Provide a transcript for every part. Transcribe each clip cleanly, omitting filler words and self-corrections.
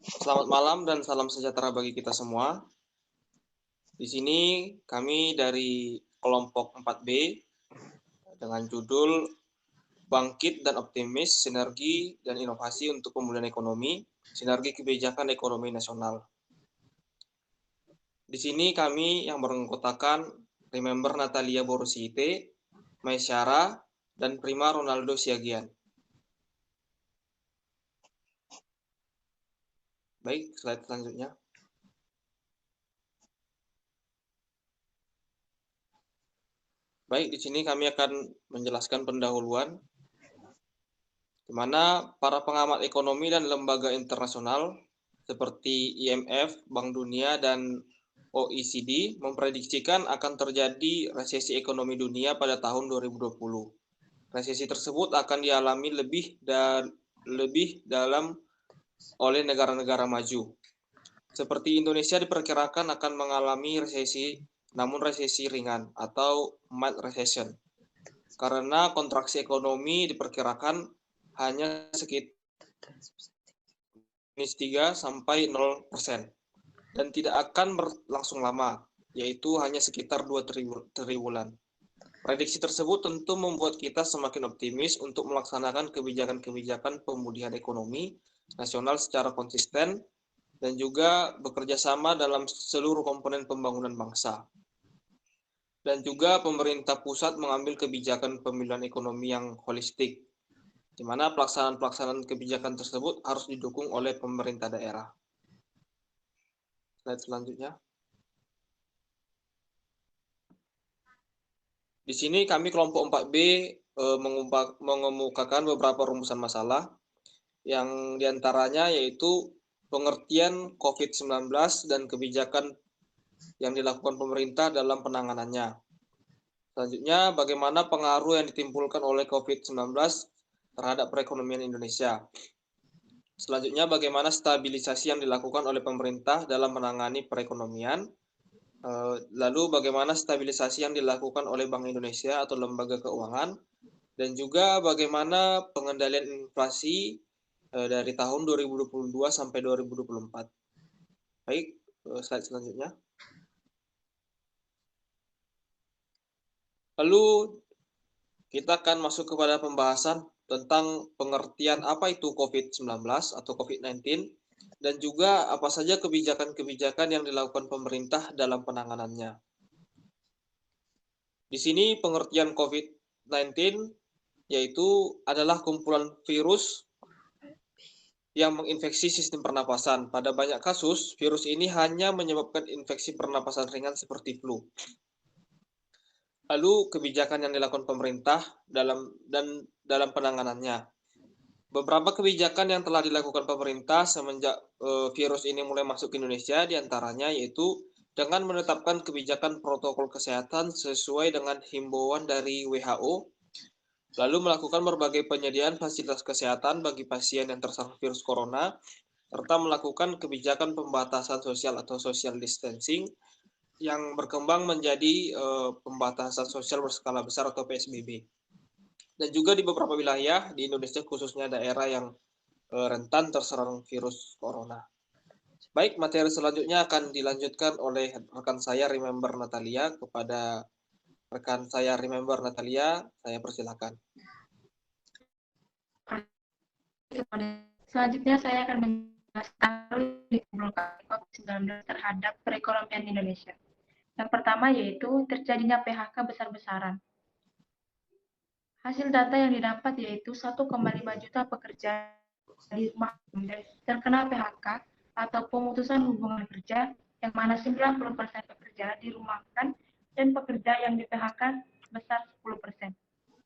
Selamat malam dan salam sejahtera bagi kita semua. Di sini kami dari kelompok 4B dengan judul Bangkit dan Optimis, Sinergi dan Inovasi untuk Pemulihan Ekonomi, Sinergi Kebijakan Ekonomi Nasional. Di sini kami yang beranggotakan Remember Natalia Borosite, Maisyara, dan Prima Ronaldo Siagian. Baik, slide selanjutnya. Baik, di sini kami akan menjelaskan pendahuluan di mana para pengamat ekonomi dan lembaga internasional seperti IMF, Bank Dunia, dan OECD memprediksikan akan terjadi resesi ekonomi dunia pada tahun 2020. Resesi tersebut akan dialami lebih dalam oleh negara-negara maju. Seperti Indonesia diperkirakan akan mengalami resesi, namun resesi ringan atau mild recession. Karena kontraksi ekonomi diperkirakan hanya sekitar -3 sampai 0% dan tidak akan berlangsung lama, yaitu hanya sekitar 2 triwulan. Prediksi tersebut tentu membuat kita semakin optimis untuk melaksanakan kebijakan-kebijakan pemulihan ekonomi nasional secara konsisten dan juga bekerja sama dalam seluruh komponen pembangunan bangsa. Dan juga pemerintah pusat mengambil kebijakan pemulihan ekonomi yang holistik, di mana pelaksanaan kebijakan tersebut harus didukung oleh pemerintah daerah. Slide selanjutnya. Di sini kami kelompok 4B mengemukakan beberapa rumusan masalah yang diantaranya yaitu pengertian COVID-19 dan kebijakan yang dilakukan pemerintah dalam penanganannya. Selanjutnya, bagaimana pengaruh yang ditimbulkan oleh COVID-19 terhadap perekonomian Indonesia. Selanjutnya, bagaimana stabilisasi yang dilakukan oleh pemerintah dalam menangani perekonomian. Lalu bagaimana stabilisasi yang dilakukan oleh Bank Indonesia atau lembaga keuangan, dan juga bagaimana pengendalian inflasi dari tahun 2022 sampai 2024. Baik, slide selanjutnya. Lalu kita akan masuk kepada pembahasan tentang pengertian apa itu COVID-19 atau COVID-19 dan juga apa saja kebijakan-kebijakan yang dilakukan pemerintah dalam penanganannya. Di sini pengertian COVID-19 yaitu adalah kumpulan virus yang menginfeksi sistem pernapasan. Pada banyak kasus, virus ini hanya menyebabkan infeksi pernapasan ringan seperti flu. Lalu kebijakan yang dilakukan pemerintah dalam penanganannya. Beberapa kebijakan yang telah dilakukan pemerintah semenjak virus ini mulai masuk ke Indonesia diantaranya yaitu dengan menetapkan kebijakan protokol kesehatan sesuai dengan himbauan dari WHO, lalu melakukan berbagai penyediaan fasilitas kesehatan bagi pasien yang terserang virus corona, serta melakukan kebijakan pembatasan sosial atau social distancing yang berkembang menjadi pembatasan sosial berskala besar atau PSBB. Dan juga di beberapa wilayah di Indonesia, khususnya daerah yang rentan terserang virus corona. Baik, materi selanjutnya akan dilanjutkan oleh rekan saya Remember Natalia. Kepada rekan saya Remember Natalia, saya persilakan. Selanjutnya saya akan menjelaskan COVID-19 terhadap perekonomian Indonesia. Yang pertama yaitu terjadinya PHK besar-besaran. Hasil data yang didapat yaitu 1,5 juta pekerja di rumah terkena PHK atau pemutusan hubungan kerja, yang mana 90% pekerja dirumahkan dan pekerja yang di PHK sebesar 10%.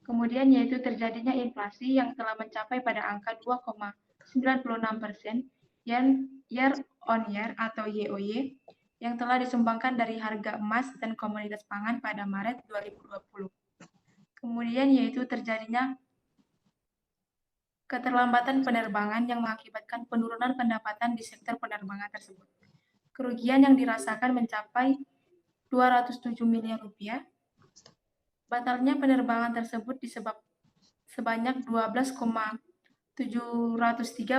Kemudian yaitu terjadinya inflasi yang telah mencapai pada angka 2,96% year on year atau YOY yang telah disumbangkan dari harga emas dan komoditas pangan pada Maret 2020. Kemudian yaitu terjadinya keterlambatan penerbangan yang mengakibatkan penurunan pendapatan di sektor penerbangan tersebut. Kerugian yang dirasakan mencapai 207 miliar rupiah. Batalnya penerbangan tersebut sebanyak 12,703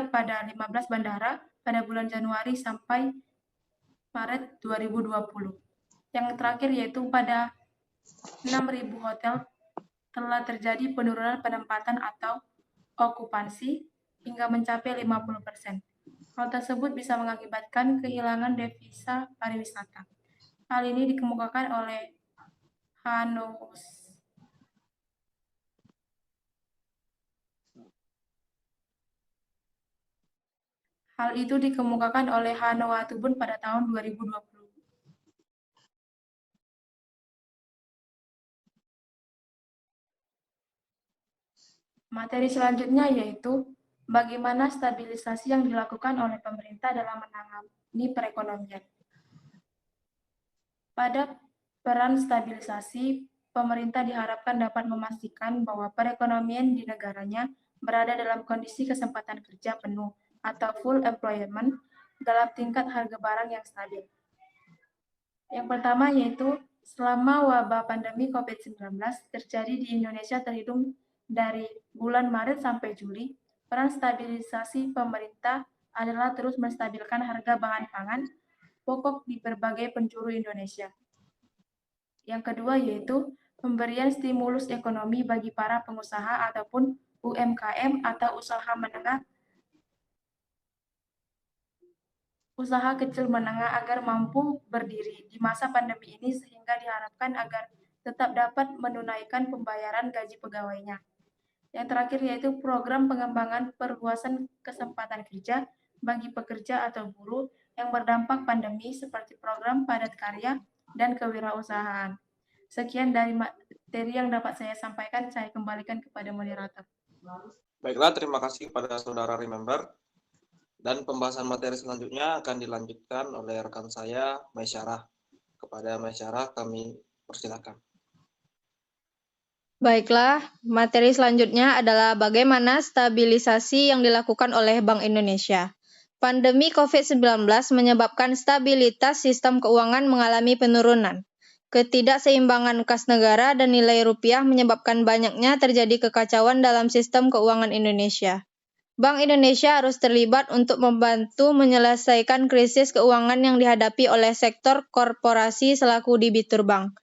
pada 15 bandara pada bulan Januari sampai Maret 2020. Yang terakhir yaitu pada 6.000 hotel telah terjadi penurunan penempatan atau okupansi hingga mencapai 50%. Hal tersebut bisa mengakibatkan kehilangan devisa pariwisata. Hal ini dikemukakan oleh Hal itu dikemukakan oleh Hanoa Tubun pada tahun 2020. Materi selanjutnya yaitu bagaimana stabilisasi yang dilakukan oleh pemerintah dalam menangani perekonomian. Pada peran stabilisasi, pemerintah diharapkan dapat memastikan bahwa perekonomian di negaranya berada dalam kondisi kesempatan kerja penuh atau full employment dalam tingkat harga barang yang stabil. Yang pertama yaitu selama wabah pandemi COVID-19 terjadi di Indonesia terhitung dari bulan Maret sampai Juli, peran stabilisasi pemerintah adalah terus menstabilkan harga bahan pangan pokok di berbagai penjuru Indonesia. Yang kedua yaitu pemberian stimulus ekonomi bagi para pengusaha ataupun UMKM atau usaha kecil menengah agar mampu berdiri di masa pandemi ini sehingga diharapkan agar tetap dapat menunaikan pembayaran gaji pegawainya. Yang terakhir yaitu program pengembangan perluasan kesempatan kerja bagi pekerja atau buruh yang berdampak pandemi seperti program padat karya dan kewirausahaan. Sekian dari materi yang dapat saya sampaikan, saya kembalikan kepada moderator. Baiklah, terima kasih kepada saudara Remember. Dan pembahasan materi selanjutnya akan dilanjutkan oleh rekan saya, Maisyarah. Kepada Maisyarah kami persilakan. Baiklah, materi selanjutnya adalah bagaimana stabilisasi yang dilakukan oleh Bank Indonesia. Pandemi COVID-19 menyebabkan stabilitas sistem keuangan mengalami penurunan. Ketidakseimbangan kas negara dan nilai rupiah menyebabkan banyaknya terjadi kekacauan dalam sistem keuangan Indonesia. Bank Indonesia harus terlibat untuk membantu menyelesaikan krisis keuangan yang dihadapi oleh sektor korporasi selaku debitur bank.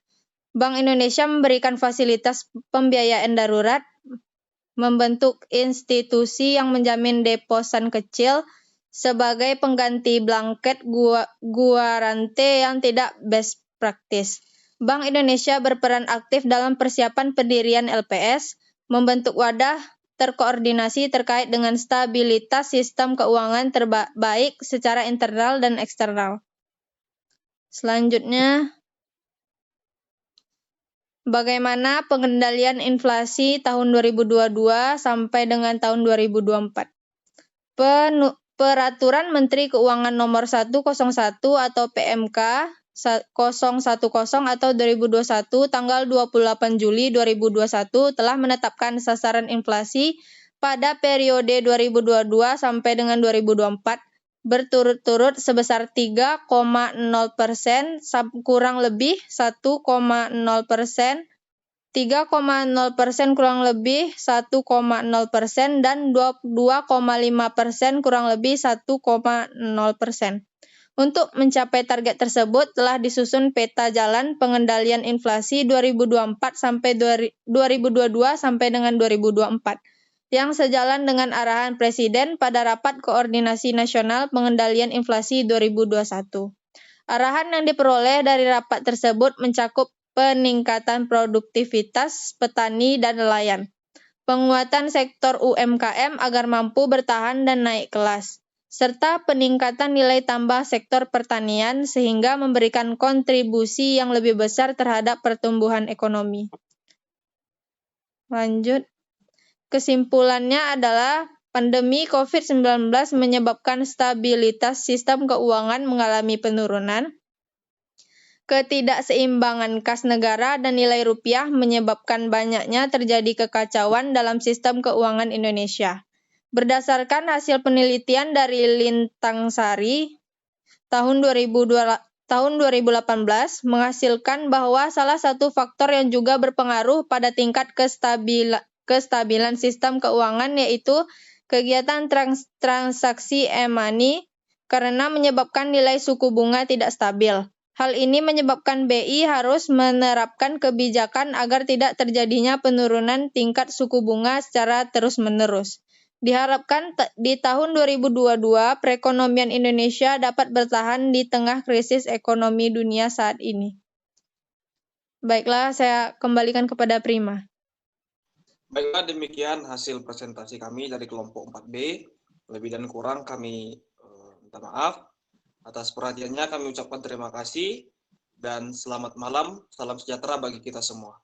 Bank Indonesia memberikan fasilitas pembiayaan darurat, membentuk institusi yang menjamin deposan kecil sebagai pengganti blanket guarante yang tidak best practice. Bank Indonesia berperan aktif dalam persiapan pendirian LPS, membentuk wadah terkoordinasi terkait dengan stabilitas sistem keuangan terbaik secara internal dan eksternal. Selanjutnya, bagaimana pengendalian inflasi tahun 2022 sampai dengan tahun 2024? Peraturan Menteri Keuangan Nomor 101 atau PMK 010 atau 2021 tanggal 28 Juli 2021 telah menetapkan sasaran inflasi pada periode 2022 sampai dengan 2024 berturut-turut sebesar 3,0%, kurang lebih 1,0%, 3,0% kurang lebih 1,0%, dan 2,5% kurang lebih 1,0%. Untuk mencapai target tersebut telah disusun peta jalan pengendalian inflasi 2024 sampai 2022 sampai dengan 2024 yang sejalan dengan arahan Presiden pada Rapat Koordinasi Nasional Pengendalian Inflasi 2021. Arahan yang diperoleh dari rapat tersebut mencakup peningkatan produktivitas petani dan nelayan, penguatan sektor UMKM agar mampu bertahan dan naik kelas, serta peningkatan nilai tambah sektor pertanian sehingga memberikan kontribusi yang lebih besar terhadap pertumbuhan ekonomi. Lanjut. Kesimpulannya adalah pandemi COVID-19 menyebabkan stabilitas sistem keuangan mengalami penurunan. Ketidakseimbangan kas negara dan nilai rupiah menyebabkan banyaknya terjadi kekacauan dalam sistem keuangan Indonesia. Berdasarkan hasil penelitian dari Lintangsari tahun 2018 menghasilkan bahwa salah satu faktor yang juga berpengaruh pada tingkat kestabilan sistem keuangan yaitu kegiatan transaksi e-money karena menyebabkan nilai suku bunga tidak stabil. Hal ini menyebabkan BI harus menerapkan kebijakan agar tidak terjadinya penurunan tingkat suku bunga secara terus-menerus. Diharapkan di tahun 2022 perekonomian Indonesia dapat bertahan di tengah krisis ekonomi dunia saat ini. Baiklah, saya kembalikan kepada Prima. Baiklah, demikian hasil presentasi kami dari kelompok 4B. Lebih dan kurang kami minta maaf. Atas perhatiannya kami ucapkan terima kasih dan selamat malam. Salam sejahtera bagi kita semua.